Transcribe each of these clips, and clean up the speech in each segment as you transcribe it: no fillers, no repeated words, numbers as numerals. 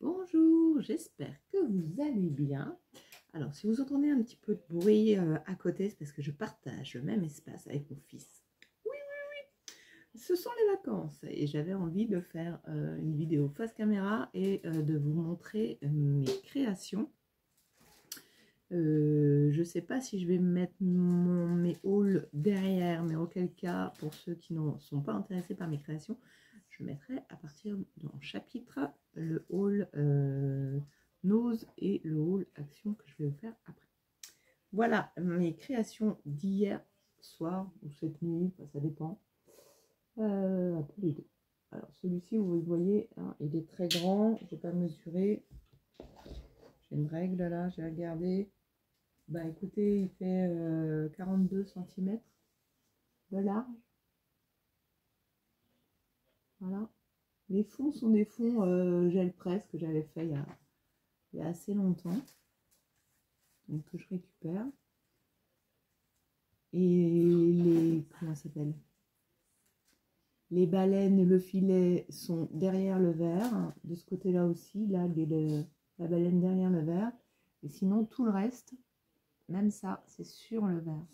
Bonjour, j'espère que vous allez bien. Alors, si vous entendez un petit peu de bruit à côté, c'est parce que je partage le même espace avec mon fils. Oui, ce sont les vacances et j'avais envie de faire une vidéo face caméra et de vous montrer mes créations. Je ne sais pas si je vais mettre mes hauls derrière, mais auquel cas, pour ceux qui ne sont pas intéressés par mes créations, je mettrai à partir d'un chapitre le haul nose et le haul action que je vais vous faire après. Voilà mes créations d'hier soir ou cette nuit, ça dépend. Un peu les deux. Alors celui-ci, vous le voyez, hein, il est très grand, je n'ai pas mesuré. J'ai une règle là, j'ai regardé. Bah écoutez, il fait 42 cm de large. Voilà. Les fonds sont des fonds gel presse que j'avais fait il y a assez longtemps. Donc que je récupère. Et les, comment ça s'appelle? Les baleines et le filet sont derrière le verre. De ce côté-là aussi, là, la baleine derrière le verre. Et sinon, tout le reste, même ça, c'est sur le verre.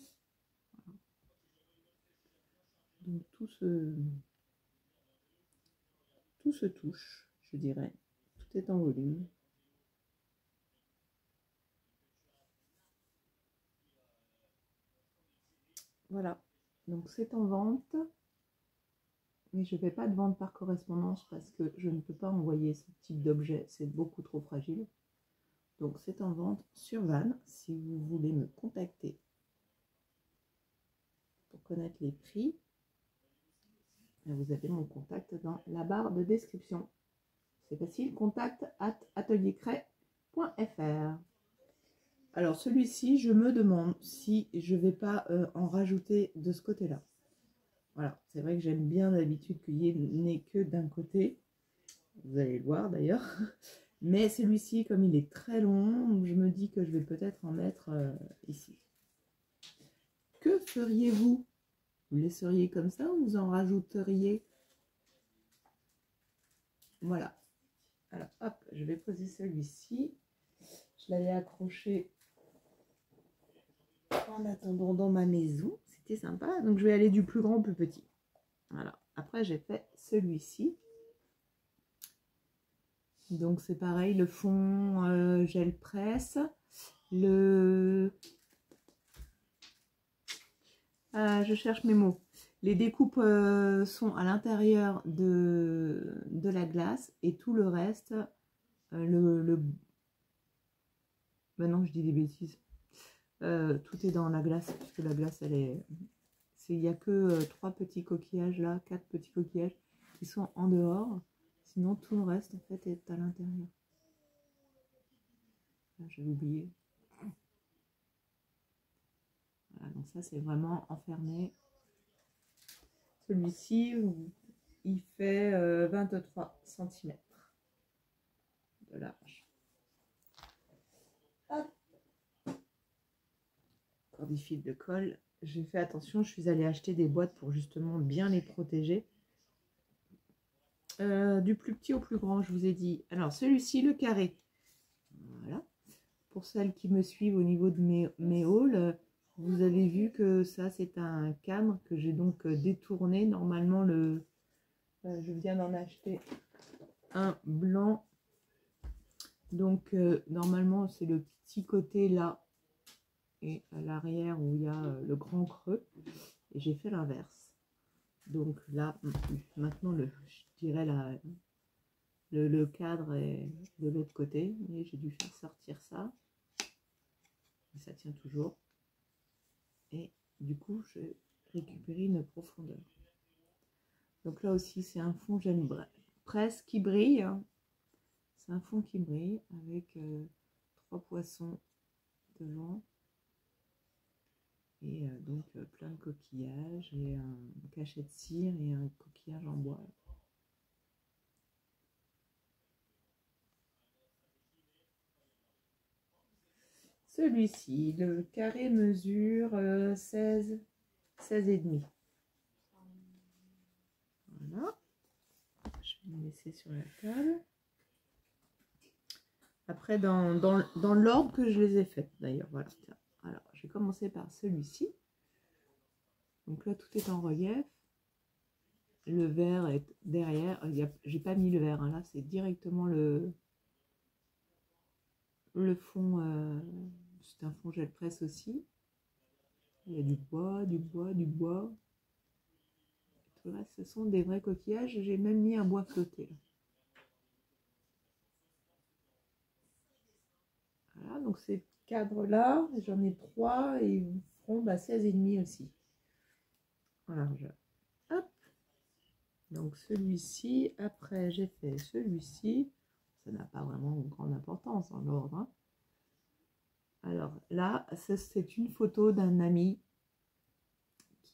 Voilà. Donc tout se touche, je dirais. Tout est en volume. Voilà, donc c'est en vente, mais je ne fais pas de vente par correspondance parce que je ne peux pas envoyer ce type d'objet, c'est beaucoup trop fragile. Donc c'est en vente sur Van, si vous voulez me contacter pour connaître les prix. Vous avez mon contact dans la barre de description. C'est facile, contact@ateliercray.fr. Alors celui-ci, je me demande si je ne vais pas en rajouter de ce côté-là. Voilà, c'est vrai que j'aime bien d'habitude qu'il n'y ait que d'un côté. Vous allez le voir d'ailleurs. Mais celui-ci, comme il est très long, je me dis que je vais peut-être en mettre ici. Que feriez-vous? Vous laisseriez comme ça ou vous en rajouteriez? Voilà. Alors hop, je vais poser celui-ci. Je l'avais accroché en attendant dans ma maison. C'était sympa. Donc je vais aller du plus grand au plus petit. Voilà. Après j'ai fait celui-ci. Donc c'est pareil, le fond gel presse. Je cherche mes mots. Les découpes sont à l'intérieur de la glace et tout le reste, maintenant je dis des bêtises. Tout est dans la glace, puisque la glace, il n'y a que 3 petits coquillages là, 4 petits coquillages qui sont en dehors. Sinon, tout le reste, en fait, est à l'intérieur. J'avais oublié. Voilà, donc ça, c'est vraiment enfermé. Celui-ci, il fait 23 cm de large. Hop. Encore des fils de colle. J'ai fait attention, je suis allée acheter des boîtes pour justement bien les protéger. Du plus petit au plus grand, je vous ai dit. Alors, celui-ci, le carré. Voilà. Pour celles qui me suivent au niveau de mes hauls, vous avez vu que ça, c'est un cadre que j'ai donc détourné. Normalement, je viens d'en acheter un blanc. Donc, normalement, c'est le petit côté là et à l'arrière où il y a le grand creux. Et j'ai fait l'inverse. Donc là, maintenant, je dirais le cadre est de l'autre côté. Et j'ai dû faire sortir ça. Et ça tient toujours. Et du coup, j'ai récupéré une profondeur. Donc là aussi, c'est un fond gel presse qui brille. C'est un fond qui brille avec 3 poissons devant. Et donc plein de coquillages et un cachet de cire et un coquillage en bois. Celui-ci, le carré mesure 16,5. Voilà. Je vais le laisser sur la table. Après, dans l'ordre que je les ai faites, d'ailleurs. Voilà. Tiens. Alors, je vais commencer par celui-ci. Donc là, tout est en relief. Le vert est derrière. J'ai pas mis le vert, hein, là, c'est directement le fond. C'est un fond gel presse aussi. Il y a du bois, du bois, du bois. Tout le reste, ce sont des vrais coquillages. J'ai même mis un bois flotté. Voilà, donc ces cadres-là, j'en ai 3 et ils feront 16,5 aussi. Voilà, hop. Donc celui-ci, après j'ai fait celui-ci. Ça n'a pas vraiment une grande importance en l'ordre. Hein. Alors là, c'est une photo d'un ami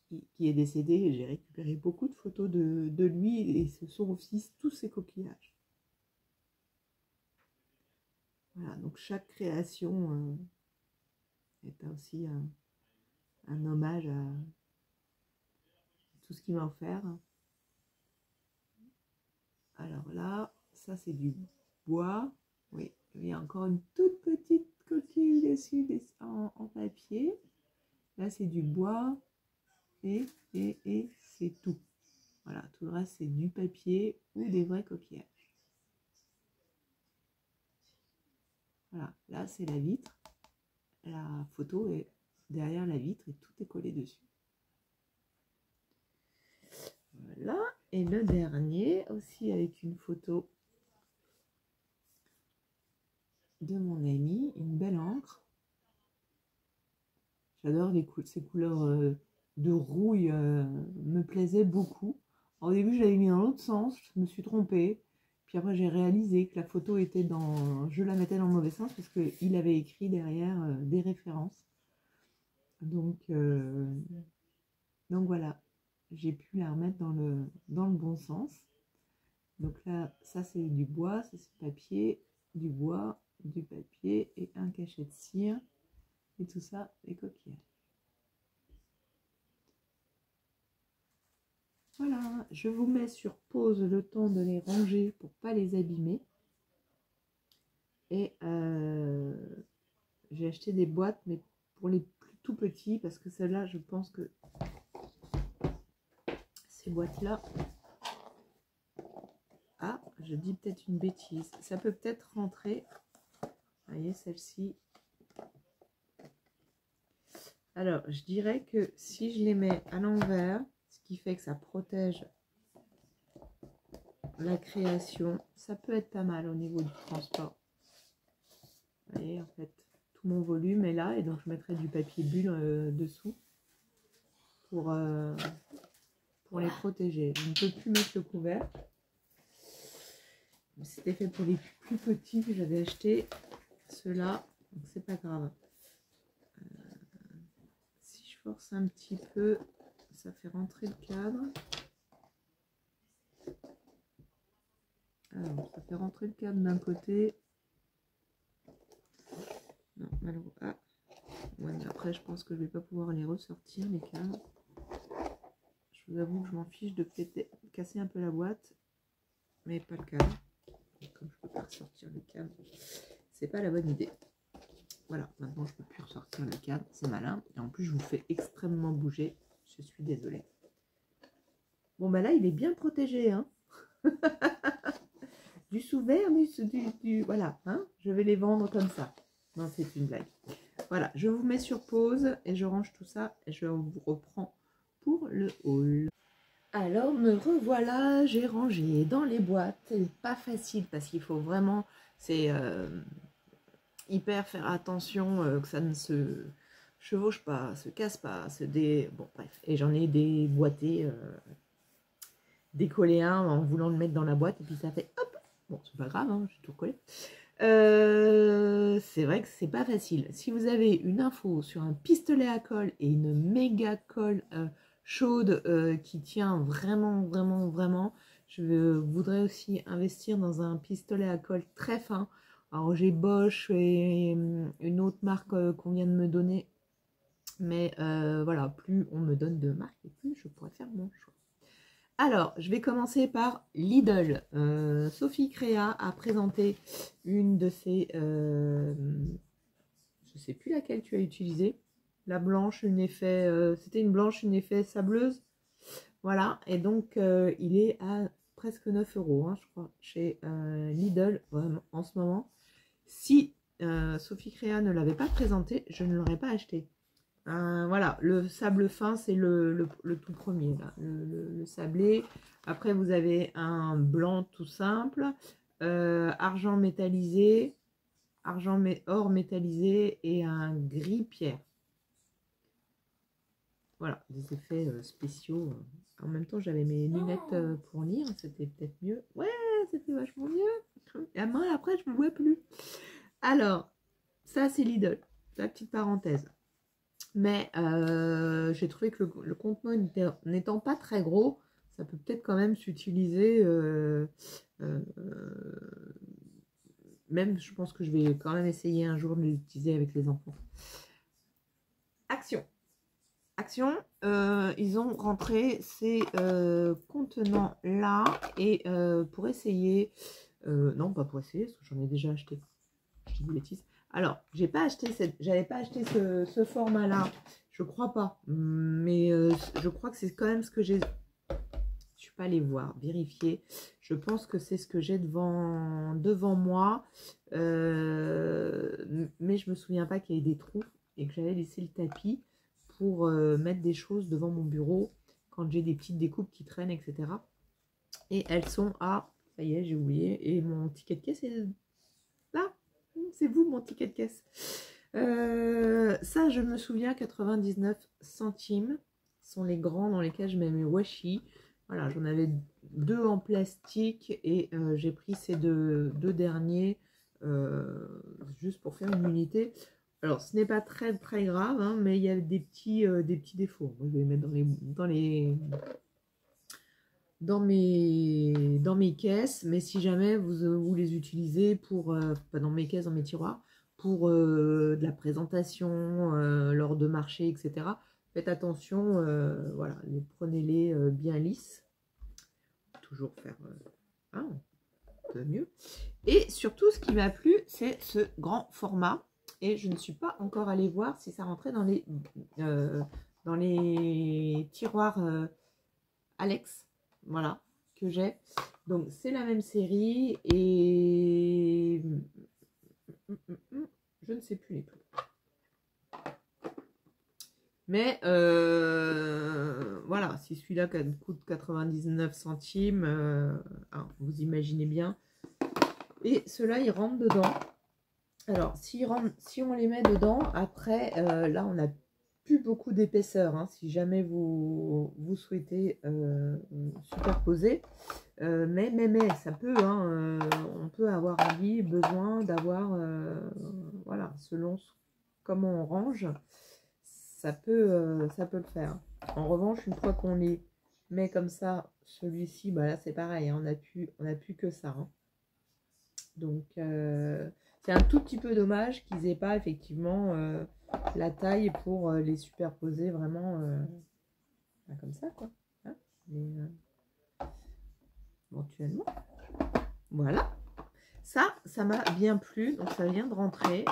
qui est décédé. J'ai récupéré beaucoup de photos de lui et ce sont aussi tous ses coquillages. Voilà, donc chaque création est aussi un hommage à tout ce qu'il m'a offert. Alors là, ça c'est du bois. Oui, il y a encore une toute petite coquille dessus en papier. Là c'est du bois et c'est tout. Voilà, tout le reste c'est du papier ou des vrais coquillages. Voilà, là c'est la vitre. La photo est derrière la vitre et tout est collé dessus. Voilà, et le dernier aussi avec une photo de mon ami, une belle encre. J'adore ces couleurs de rouille, me plaisaient beaucoup. Au début, je l'avais mis dans l'autre sens, je me suis trompée. Puis après, j'ai réalisé que la photo était dans... Je la mettais dans le mauvais sens parce qu'il avait écrit derrière des références. Donc voilà, j'ai pu la remettre dans le bon sens. Donc là, ça c'est du bois, ça c'est papier, du bois, du papier et un cachet de cire. Et tout ça, les coquillages. Voilà, je vous mets sur pause le temps de les ranger pour pas les abîmer. Et j'ai acheté des boîtes, mais pour les plus tout petits, parce que celle-là, je pense que ces boîtes-là... Ah, je dis peut-être une bêtise. Ça peut peut-être rentrer. Vous voyez, celle-ci. Alors, je dirais que si je les mets à l'envers, ce qui fait que ça protège la création, ça peut être pas mal au niveau du transport. Vous voyez, en fait, tout mon volume est là et donc je mettrai du papier bulle dessous pour les protéger. Je ne peux plus mettre le couvercle. C'était fait pour les plus petits que j'avais acheté. Ceux-là, donc c'est pas grave. Si je force un petit peu, ça fait rentrer le cadre. Alors, ça fait rentrer le cadre d'un côté. Non, malheureusement. Ah. Ouais, mais après, je pense que je vais pas pouvoir les ressortir, les cadres. Je vous avoue que je m'en fiche de casser un peu la boîte, mais pas le cadre. Comme je peux pas ressortir le cadre, c'est pas la bonne idée. Voilà, maintenant je peux plus ressortir le cadre, c'est malin. Et en plus, je vous fais extrêmement bouger. Je suis désolée. Bon, bah là, il est bien protégé, hein. Du sous-verre, voilà, hein. Je vais les vendre comme ça. Non, c'est une blague. Voilà, je vous mets sur pause et je range tout ça et je vous reprends pour le haul. Alors, me revoilà, j'ai rangé dans les boîtes. C'est pas facile parce qu'il faut vraiment, c'est hyper faire attention que ça ne se chevauche pas, se casse pas, bon bref. Et j'en ai déboîté, décollé un en voulant le mettre dans la boîte et puis ça fait hop. Bon, c'est pas grave, hein, j'ai tout collé. C'est vrai que c'est pas facile. Si vous avez une info sur un pistolet à colle et une méga colle chaude qui tient vraiment, je voudrais aussi investir dans un pistolet à colle très fin. Alors j'ai Bosch et une autre marque qu'on vient de me donner, mais voilà, plus on me donne de marques et plus je pourrais faire mon choix. Alors, je vais commencer par Lidl. Sophie Créa a présenté une de ces... je ne sais plus laquelle tu as utilisée. La blanche, une effet... C'était une blanche, une effet sableuse. Voilà, et donc il est à presque 9 €, hein, je crois, chez Lidl, vraiment, en ce moment. Si Sophie Créa ne l'avait pas présenté, je ne l'aurais pas acheté. Voilà, le sable fin, c'est le tout premier, là, le sablé. Après, vous avez un blanc tout simple, argent métallisé, or métallisé et un gris pierre. Voilà, des effets spéciaux. En même temps, j'avais mes lunettes pour lire, c'était peut-être mieux. Ouais, c'était vachement mieux. Et après, je ne me vois plus. Alors, ça, c'est Lidl, la petite parenthèse. Mais j'ai trouvé que le contenant n'étant pas très gros, ça peut peut-être quand même s'utiliser. Même, je pense que je vais quand même essayer un jour de l'utiliser avec les enfants. Action. Action, ils ont rentré ces contenants-là et pour essayer... non, pas pour essayer, parce que j'en ai déjà acheté. Je dis des bêtises. Alors, j'avais pas acheté ce format-là, je crois pas, mais je crois que c'est quand même ce que j'ai. Je suis pas allée voir, vérifier. Je pense que c'est ce que j'ai devant moi, mais je me souviens pas qu'il y ait des trous et que j'avais laissé le tapis pour mettre des choses devant mon bureau quand j'ai des petites découpes qui traînent, etc. Et elles sont à, ça y est, j'ai oublié, et mon ticket de caisse est là. C'est vous mon ticket de caisse. Ça, je me souviens, 99 centimes sont les grands dans lesquels je mets mes washi. Voilà, j'en avais 2 en plastique et j'ai pris ces deux derniers juste pour faire une unité. Alors, ce n'est pas très très grave, hein, mais il y a des petits défauts. Moi, je vais les mettre dans mes caisses, mais si jamais vous les utilisez pour, pas dans mes caisses, dans mes tiroirs, pour de la présentation, lors de marché, etc., faites attention, voilà, prenez-les bien lisses, toujours faire un peu mieux. Et surtout, ce qui m'a plu, c'est ce grand format, et je ne suis pas encore allée voir si ça rentrait dans les tiroirs Alex. Voilà, que j'ai. Donc, c'est la même série et je ne sais plus les prix. Mais voilà, si celui-là coûte 99 centimes, hein, vous imaginez bien. Et ceux-là, ils rentrent dedans. Alors, si on les met dedans, après, là, on a plus beaucoup d'épaisseur, hein, si jamais vous souhaitez superposer. Mais, ça peut, hein, on peut avoir envie, besoin d'avoir, voilà, selon comment on range, ça peut le faire. En revanche, une fois qu'on les met comme ça, celui-ci, bah là c'est pareil, hein, on a plus que ça. Hein. Donc, c'est un tout petit peu dommage qu'ils n'aient pas effectivement la taille pour les superposer vraiment comme ça, quoi. Hein, mais, éventuellement. Voilà. Ça m'a bien plu. Donc, ça vient de rentrer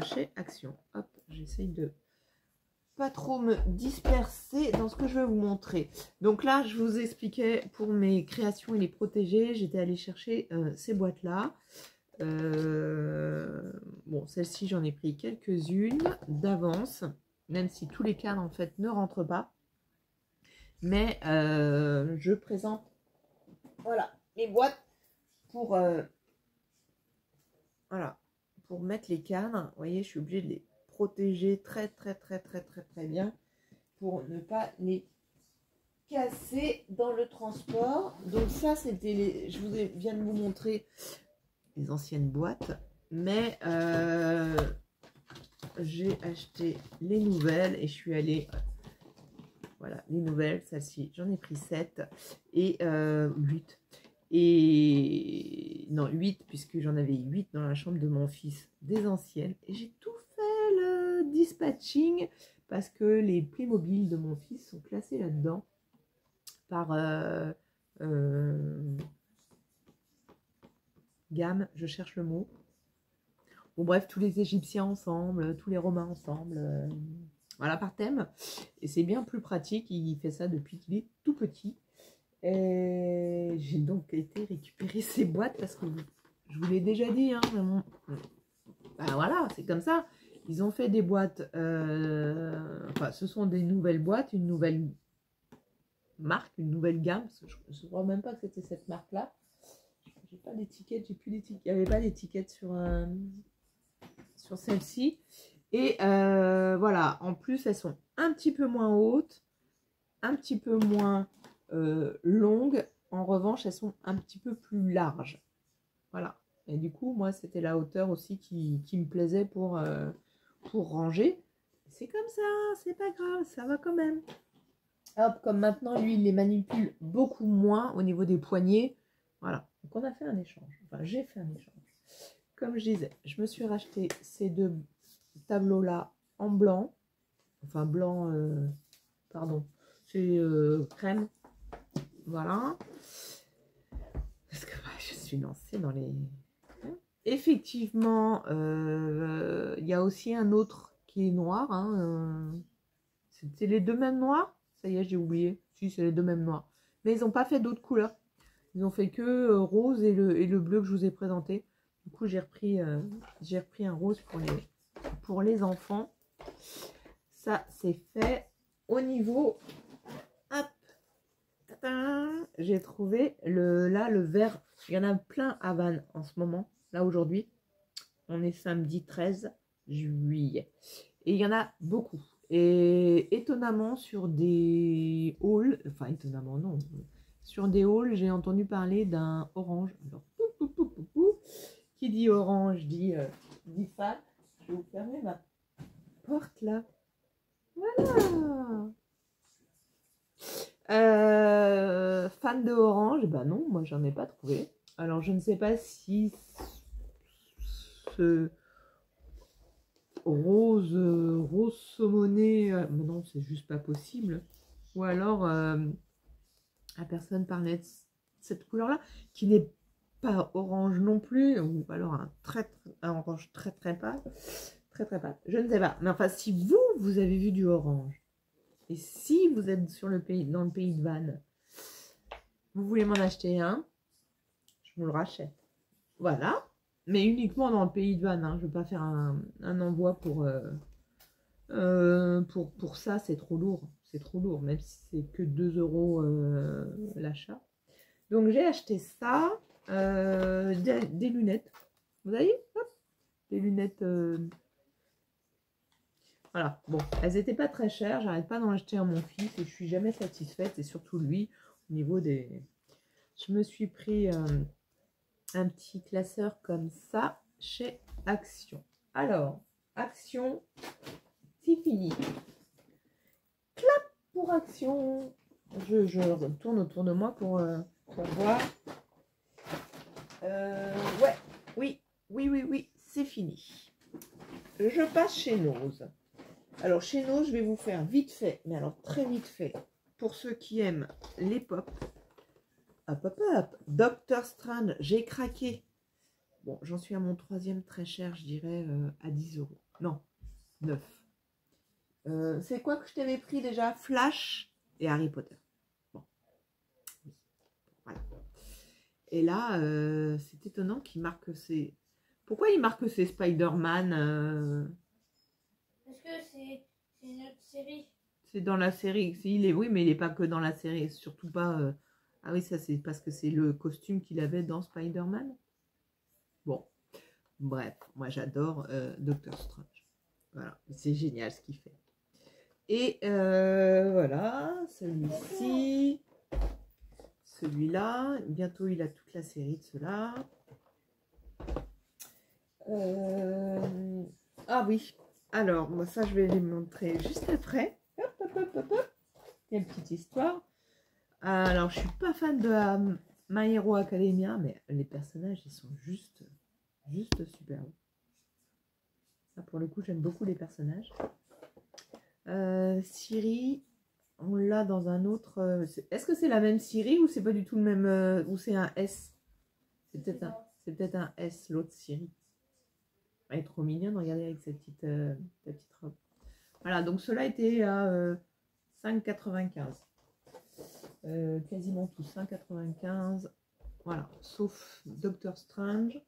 chez Action. Hop, j'essaye de pas trop me disperser dans ce que je vais vous montrer. Donc là, je vous expliquais pour mes créations et les protéger, j'étais allée chercher ces boîtes-là. Bon, celle-ci, j'en ai pris quelques-unes d'avance, même si tous les cadres, en fait, ne rentrent pas. Mais je présente, voilà, les boîtes pour, voilà, pour mettre les cadres. Vous voyez, je suis obligée de les protéger très bien pour ne pas les casser dans le transport. Donc ça, c'était je viens de vous montrer les anciennes boîtes, mais j'ai acheté les nouvelles et je suis allée, voilà, les nouvelles, celle-ci, j'en ai pris 7 et 8. Et non, 8, puisque j'en avais 8 dans la chambre de mon fils, des anciennes. Et j'ai tout fait le dispatching parce que les Playmobil de mon fils sont classés là-dedans. par gamme, je cherche le mot. Bon, bref, tous les Égyptiens ensemble, tous les Romains ensemble, voilà, par thème. Et c'est bien plus pratique, il fait ça depuis qu'il est tout petit. Et j'ai donc été récupérer ces boîtes parce que je vous l'ai déjà dit, hein, ben voilà, c'est comme ça. Ils ont fait des boîtes, enfin, ce sont des nouvelles boîtes, une nouvelle marque, une nouvelle gamme. Parce que je ne crois même pas que c'était cette marque-là. J'ai pas d'étiquette, j'ai plus d'étiquette. Il n'y avait pas d'étiquette sur celle-ci. Et voilà, en plus, elles sont un petit peu moins hautes, un petit peu moins longues. En revanche, elles sont un petit peu plus larges. Voilà. Et du coup, moi, c'était la hauteur aussi qui me plaisait pour ranger. C'est comme ça, c'est pas grave, ça va quand même. Hop, comme maintenant, lui, il les manipule beaucoup moins au niveau des poignets. Voilà. Donc, on a fait un échange. Enfin, j'ai fait un échange. Comme je disais, je me suis racheté ces deux tableaux-là en blanc. Enfin, blanc, pardon. C'est crème. Voilà. Parce que je suis lancée dans les... Effectivement, il y a aussi un autre qui est noir. Hein, c'est les deux mêmes noirs. Ça y est, j'ai oublié. Si, c'est les deux mêmes noirs. Mais ils n'ont pas fait d'autres couleurs. Ils ont fait que rose et le bleu que je vous ai présenté. Du coup, j'ai repris un rose pour les enfants. Ça, c'est fait. Au niveau... Hop, j'ai trouvé le vert. Il y en a plein à Vannes en ce moment. Là, aujourd'hui. On est samedi 13 juillet. Et il y en a beaucoup. Et étonnamment, sur des halls, enfin étonnamment non, sur des halls, j'ai entendu parler d'un orange. Alors, qui dit orange dit fan. Je vais vous fermer ma porte là. Voilà. Fan de orange, bah non, moi j'en ai pas trouvé. Alors je ne sais pas si ce rose saumoné, mais non, c'est juste pas possible. Ou alors la personne parlait de cette couleur là qui n'est pas orange non plus, ou alors un orange très pâle, très pâle, je ne sais pas. Mais enfin, si vous avez vu du orange et si vous êtes dans le pays de Vannes, vous voulez m'en acheter un, je vous le rachète. Voilà, mais uniquement dans le pays de Vannes, hein. Je ne veux pas faire un envoi pour ça, c'est trop lourd. C'est trop lourd, même si c'est que 2 € l'achat. Donc j'ai acheté ça, des lunettes. Vous voyez, hop, des lunettes. Voilà, bon, elles n'étaient pas très chères. J'arrête pas d'en acheter à mon fils et je suis jamais satisfaite. Et surtout lui, au niveau des... Je me suis pris un petit classeur comme ça chez Action. Alors, Action, c'est fini. Clap pour Action. Je tourne autour de moi pour voir. Ouais, oui, c'est fini. Je passe chez Nose. Alors, chez Nose, je vais vous faire vite fait, mais alors très vite fait, pour ceux qui aiment les pop. Hop. Doctor Strange, j'ai craqué. Bon, j'en suis à mon troisième très cher, je dirais à 10 €. Non, 9. C'est quoi que je t'avais pris déjà? Flash et Harry Potter. Bon, oui. Voilà. Et là, c'est étonnant qu'il marque ses... Pourquoi il marque ses Spider-Man Parce que c'est une autre série. C'est dans la série. Oui, mais il n'est pas que dans la série. Surtout pas... Ah oui, ça c'est parce que c'est le costume qu'il avait dans Spider-Man. Bon, bref, moi j'adore Doctor Strange. Voilà, c'est génial ce qu'il fait. Et voilà, celui-ci, celui-là. Bientôt il a toute la série de ceux-là. Ah oui, alors moi ça je vais les montrer juste après. Hop. Il y a une petite histoire. Alors je suis pas fan de My Hero Academia, mais les personnages ils sont juste superbes. Ça pour le coup j'aime beaucoup les personnages. Siri, on l'a dans un autre... Est-ce que c'est la même Siri ou c'est pas du tout le même... ou c'est un S? C'est peut-être un S, l'autre Siri. Elle est trop mignonne, regardez, avec sa petite robe. Voilà, donc cela était à 5,95. Quasiment tous 5,95. Voilà, sauf Doctor Strange.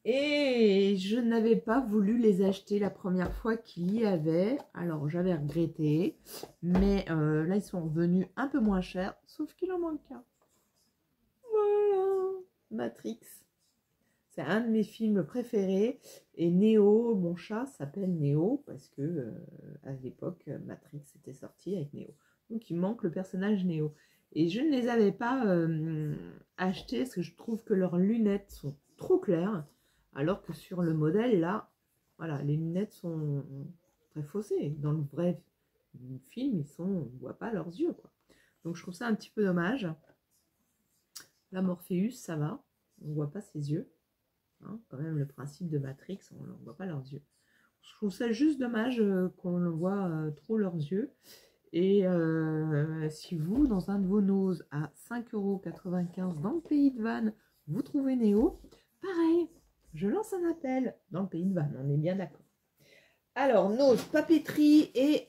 Et je n'avais pas voulu les acheter la première fois qu'il y avait. Alors, j'avais regretté. Mais là, ils sont revenus un peu moins chers. Sauf qu'il en manque un. Voilà. Matrix. C'est un de mes films préférés. Et Neo, mon chat s'appelle Neo. Parce que à l'époque, Matrix était sorti avec Neo. Donc, il manque le personnage Neo. Et je ne les avais pas achetés parce que je trouve que leurs lunettes sont trop claires. Alors que sur le modèle, là, voilà, les lunettes sont très faussées. Dans le vrai film, on ne voit pas leurs yeux, quoi. Donc je trouve ça un petit peu dommage. Là, Morpheus, ça va. On ne voit pas ses yeux. Hein, quand même, le principe de Matrix, on ne voit pas leurs yeux. Je trouve ça juste dommage qu'on voit trop leurs yeux. Et si vous, dans un de vos noses à 5,95 € dans le pays de Vannes, vous trouvez Néo, pareil, je lance un appel dans le pays de Vannes, on est bien d'accord. Alors, nose, papeterie et...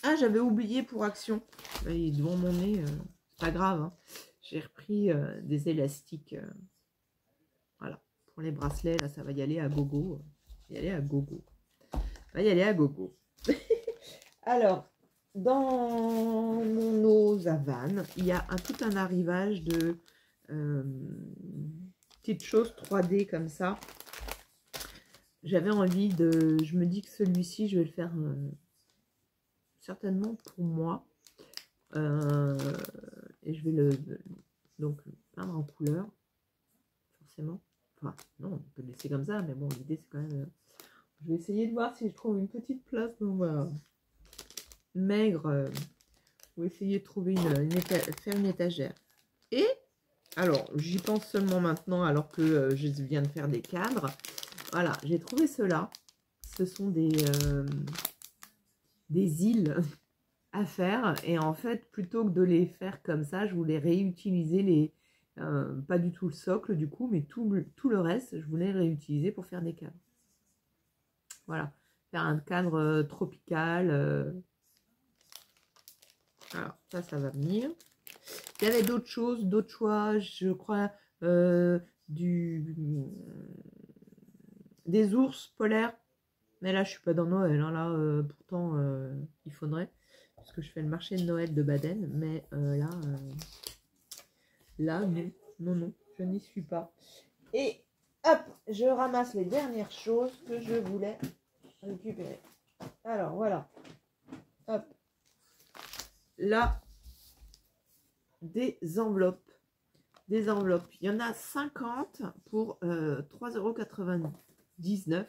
Ah, j'avais oublié pour Action. Il est devant mon nez, c'est pas grave. Hein. J'ai repris des élastiques. Voilà, pour les bracelets, là, ça va y aller à gogo. Ça va y aller à gogo. Ça va y aller à gogo. Alors, dans mon nose à Vannes, il y a tout un arrivage de petites choses 3D comme ça. J'avais envie de... Je me dis que celui-ci, je vais le faire certainement pour moi. Et je vais donc peindre en couleur, forcément. Enfin, non, on peut le laisser comme ça, mais bon, l'idée, c'est quand même... Je vais essayer de voir si je trouve une petite place dans ma... maigre, pour essayer de trouver faire une étagère. Et alors, j'y pense seulement maintenant alors que je viens de faire des cadres. Voilà, j'ai trouvé cela. Ce sont des îles à faire. Et en fait, plutôt que de les faire comme ça, je voulais réutiliser pas du tout le socle du coup, mais tout le reste, je voulais réutiliser pour faire des cadres. Voilà, faire un cadre tropical. Alors, ça va venir. Il y avait d'autres choses, d'autres choix, je crois, des ours polaires. Mais là, je suis pas dans Noël. Hein, là, pourtant, il faudrait. Parce que je fais le marché de Noël de Baden. Mais là, non, je n'y suis pas. Et hop, je ramasse les dernières choses que je voulais récupérer. Alors, voilà. Hop. Là, des enveloppes. Des enveloppes. Il y en a 50 pour 3,99 €.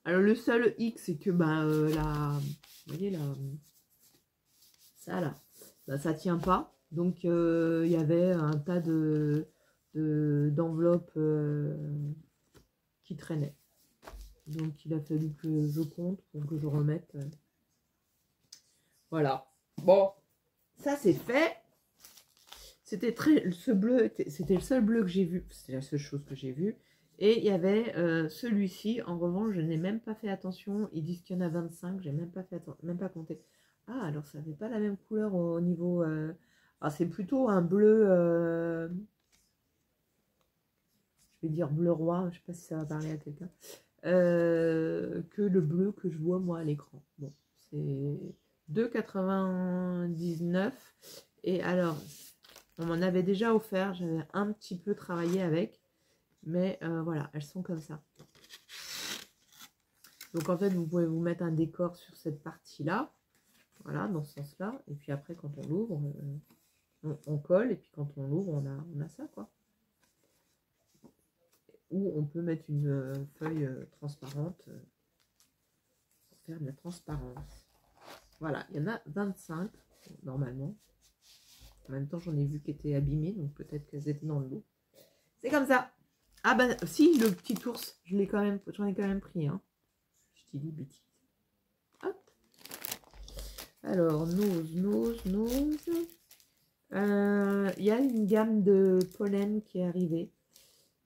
Alors, le seul hic, c'est que, vous voyez, là, ça, là, ça tient pas. Donc, il y avait un tas d'enveloppes qui traînaient. Donc, il a fallu que je compte pour que je remette. Voilà. Bon, ça, c'est fait. C'était ce bleu, c'était le seul bleu que j'ai vu. C'était la seule chose que j'ai vue. Et il y avait celui-ci. En revanche, je n'ai même pas fait attention. Ils disent qu'il y en a 25. J'ai même pas compté. Ah, alors ça n'avait pas la même couleur au niveau... Alors c'est plutôt un bleu... je vais dire bleu roi. Je ne sais pas si ça va parler à quelqu'un. Que le bleu que je vois moi à l'écran. Bon, c'est 2,99 €. Et alors... On m'en avait déjà offert, j'avais un petit peu travaillé avec, mais voilà, elles sont comme ça. Donc en fait, vous pouvez vous mettre un décor sur cette partie-là, voilà, dans ce sens-là, et puis après, quand on l'ouvre, on colle, et puis quand on l'ouvre, on a ça, quoi. Ou on peut mettre une feuille transparente pour faire de la transparence. Voilà, il y en a 25, normalement. En même temps, j'en ai vu qui étaient abîmées, donc peut-être qu'elles étaient dans le lot. C'est comme ça. Ah ben, si, le petit ours, j'en ai quand même pris, hein. Je dis des bêtises. Hop. Alors, Nose. Il y a une gamme de pollen qui est arrivée.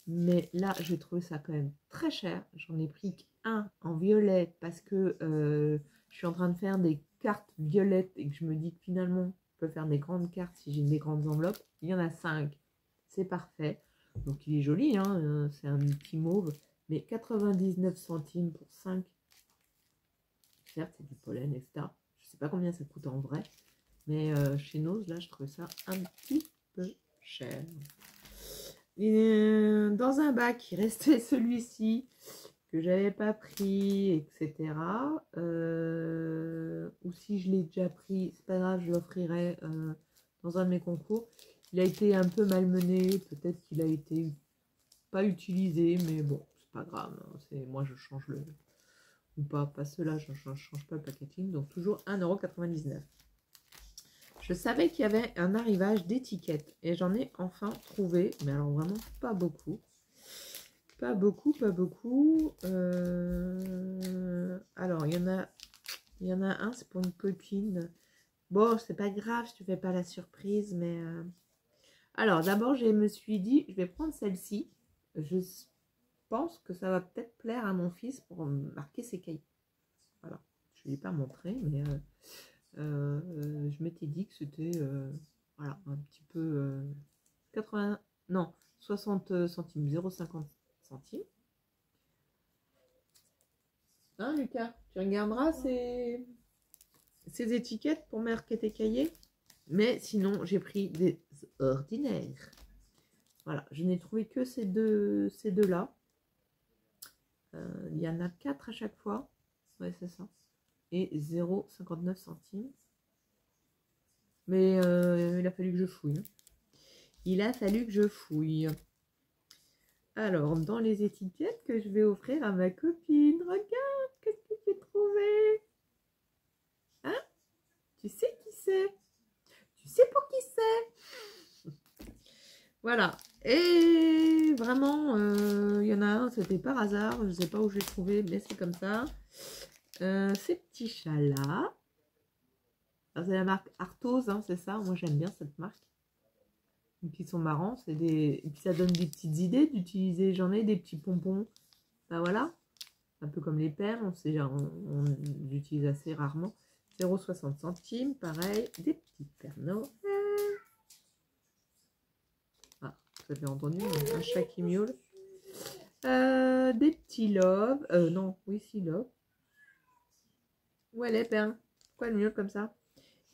Mais là, j'ai trouvé ça quand même très cher. J'en ai pris un en violet parce que je suis en train de faire des cartes violettes et que je me dis que finalement, je peux faire des grandes cartes si j'ai des grandes enveloppes. Il y en a 5. C'est parfait. Donc, il est joli, hein, c'est un petit mauve. Mais 99 centimes pour 5. Certes, c'est du pollen, etc. Je ne sais pas combien ça coûte en vrai. Mais chez Nose, là, je trouve ça un petit peu cher. Et dans un bac, il restait celui-ci que j'avais pas pris, etc. Ou si je l'ai déjà pris, c'est pas grave, je l'offrirai dans un de mes concours. Il a été un peu malmené, peut-être qu'il a été pas utilisé, mais bon, c'est pas grave. Hein, moi, je change le... Ou pas ceux-là, je change pas le packaging. Donc, toujours 1,99 €. Je savais qu'il y avait un arrivage d'étiquettes et j'en ai enfin trouvé, mais alors vraiment pas beaucoup. Pas beaucoup. Alors, il y en a un, c'est pour une copine. Bon, c'est pas grave, je te fais pas la surprise, mais... Alors, d'abord, je me suis dit, je vais prendre celle-ci. Je pense que ça va peut-être plaire à mon fils pour marquer ses cahiers. Voilà, je ne l'ai pas montré, mais... je m'étais dit que c'était voilà, un petit peu 80, non, 60 centimes, 0,50 centimes. Hein, Lucas, tu regarderas ces étiquettes pour marquer tes cahiers. Mais sinon, j'ai pris des ordinaires. Voilà, je n'ai trouvé que ces deux-là. Il y en a 4 à chaque fois. Ouais, c'est ça. Et 0,59 centimes. Mais il a fallu que je fouille. Il a fallu que je fouille. Alors, dans les étiquettes que je vais offrir à ma copine, regarde, qu'est-ce que j'ai trouvé? Hein? Tu sais qui c'est? Tu sais pour qui c'est? Voilà. Et vraiment, il y en a un, c'était par hasard. Je ne sais pas où j'ai trouvé, mais c'est comme ça. Ces petits chats-là. C'est la marque Arthos, hein, c'est ça. Moi, j'aime bien cette marque. Et puis, ils sont marrants. Et puis, ça donne des petites idées d'utiliser. J'en ai des petits pompons. Ben voilà. Un peu comme les perles. On l'utilise assez rarement. 0,60 centimes. Pareil. Des petites perles Noël. Ah, vous avez entendu un chat qui miaule. Des petits lobes. Non, oui, si, lobes. Où elle est, perle? Pourquoi elle miaule comme ça?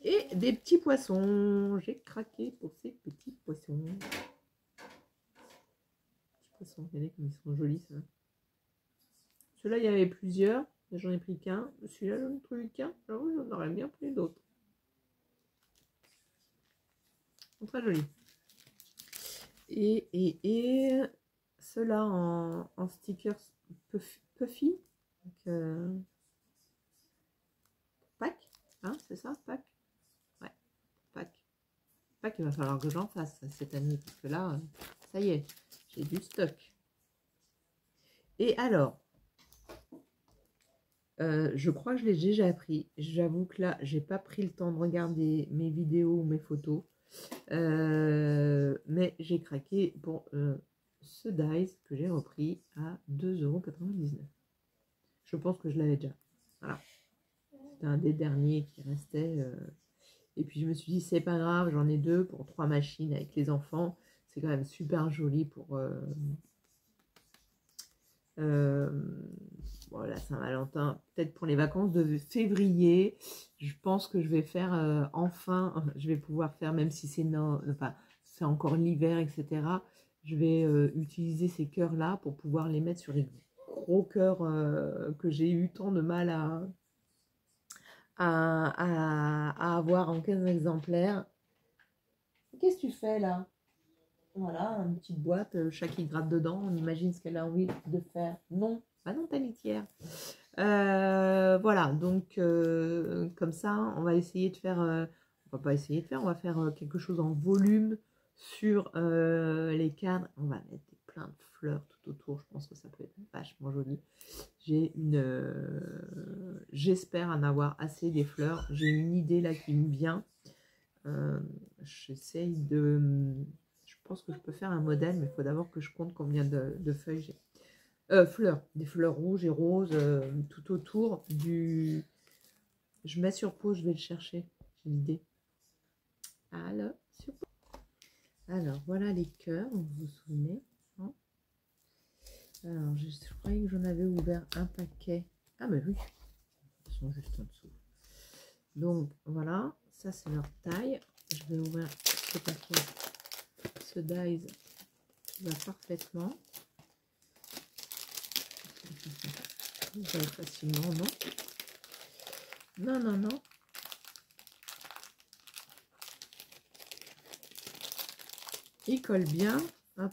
Et des petits poissons. J'ai craqué pour ces petits poissons. Petits poissons, regardez comme ils sont jolis, ça. Ceux-là, il y avait plusieurs. J'en ai pris qu'un. Celui-là, j'en ai pris qu'un. Alors, j'en aurais bien pris d'autres. Ils sont très jolis. Et ceux-là en stickers puffy. Donc, Pâques. Hein, c'est ça, Pâques? Ouais, Pâques. Pâques, il va falloir que j'en fasse cette année. Parce que là, ça y est, j'ai du stock. Et alors, je crois que je l'ai déjà pris. J'avoue que là, j'ai pas pris le temps de regarder mes vidéos ou mes photos. Mais j'ai craqué pour ce dice que j'ai repris à 2,99 €. Je pense que je l'avais déjà. Voilà. C'était un des derniers qui restait. Et puis je me suis dit, c'est pas grave, j'en ai 2 pour 3 machines avec les enfants. C'est quand même super joli pour voilà, Saint-Valentin, peut-être pour les vacances de février. Je pense que je vais faire enfin, je vais pouvoir faire, même si c'est enfin, c'est encore l'hiver, etc. Je vais utiliser ces cœurs-là pour pouvoir les mettre sur les gros cœurs que j'ai eu tant de mal à avoir en 15 exemplaires. Qu'est-ce que tu fais là? Voilà, une petite boîte, le chat qui gratte dedans, on imagine ce qu'elle a envie de faire. Non, pas non, ta litière. Voilà, donc comme ça, on va essayer de faire, on va pas essayer de faire, on va faire quelque chose en volume Sur les cadres, on va mettre plein de fleurs tout autour. Je pense que ça peut être vachement joli. J'ai j'espère en avoir assez des fleurs. J'ai une idée là qui me vient. J'essaye de... Je pense que je peux faire un modèle, mais il faut d'abord que je compte combien de feuilles j'ai. Fleurs, des fleurs rouges et roses tout autour du... Je mets sur pause, je vais le chercher. J'ai l'idée. Alors, sur pause. Alors, voilà les cœurs, vous vous souvenez, hein? Alors, je croyais que j'en avais ouvert un paquet. Ah, mais oui, ils sont juste en dessous. Donc, voilà, ça c'est leur taille. Je vais ouvrir ce paquet. Ce dies va parfaitement. Vous voyez facilement, non? Non, non, non. Il colle bien. Hop.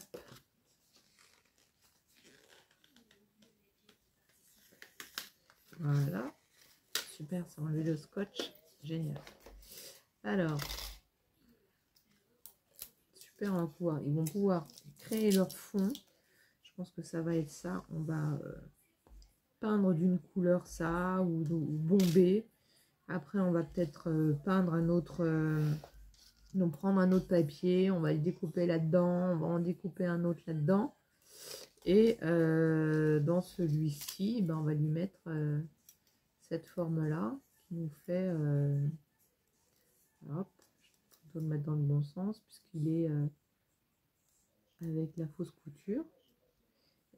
Voilà. Super, ça enlever le scotch. Génial. Alors, super, ils vont pouvoir créer leur fond. Je pense que ça va être ça. On va peindre d'une couleur ça ou bomber. Après, on va peut-être peindre un autre... donc, prendre un autre papier. On va le découper là-dedans. On va en découper un autre là-dedans. Et dans celui-ci, ben, on va lui mettre cette forme-là qui nous fait... hop, je vais le mettre dans le bon sens puisqu'il est avec la fausse couture.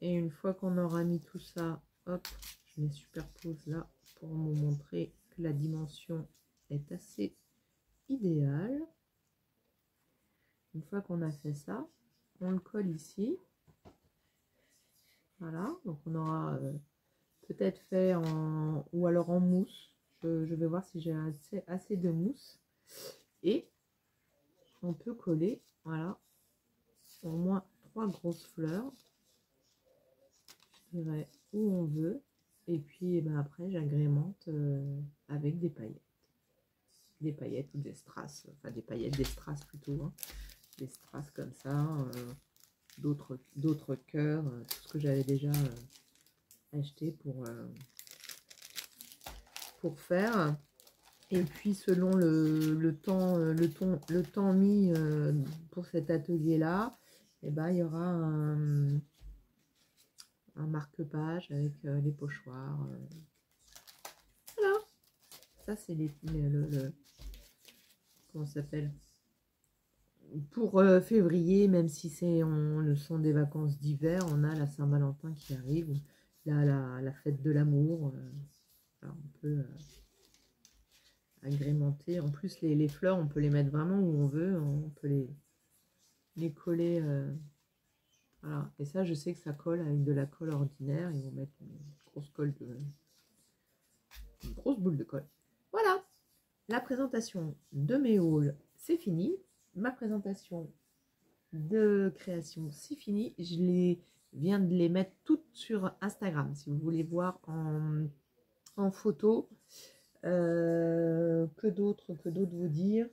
Et une fois qu'on aura mis tout ça, hop, je les superpose là pour vous montrer que la dimension est assez idéale. Une fois qu'on a fait ça, on le colle ici. Voilà, donc on aura peut-être fait en... ou alors en mousse. Je vais voir si j'ai assez de mousse. Et on peut coller, voilà, au moins 3 grosses fleurs. Je dirais où on veut. Et puis ben, après, j'agrémente avec des paillettes. Des paillettes ou des strass. Enfin, des paillettes, des strass plutôt. Hein. Des strass comme ça. D'autres cœurs. Tout ce que j'avais déjà acheté pour faire. Et puis selon le temps mis pour cet atelier là, et ben, il y aura un marque-page avec les pochoirs. Voilà, ça c'est comment ça s'appelle, pour février, même si ce sont des vacances d'hiver, on a la Saint-Valentin qui arrive, la fête de l'amour. On peut agrémenter. En plus, les fleurs, on peut les mettre vraiment où on veut. On peut les coller. Voilà. Et ça, je sais que ça colle avec de la colle ordinaire. Ils vont mettre une grosse boule de colle. Voilà. La présentation de mes hauls, c'est fini. Ma présentation de création, c'est fini. Viens de les mettre toutes sur Instagram. Si vous voulez voir en photo. Que d'autres vous dire?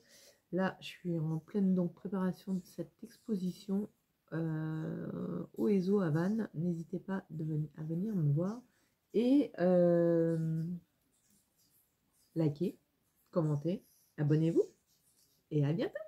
Là, je suis en pleine préparation de cette exposition au ESO à Vannes. N'hésitez pas à venir me voir et likez, commentez, abonnez-vous et à bientôt.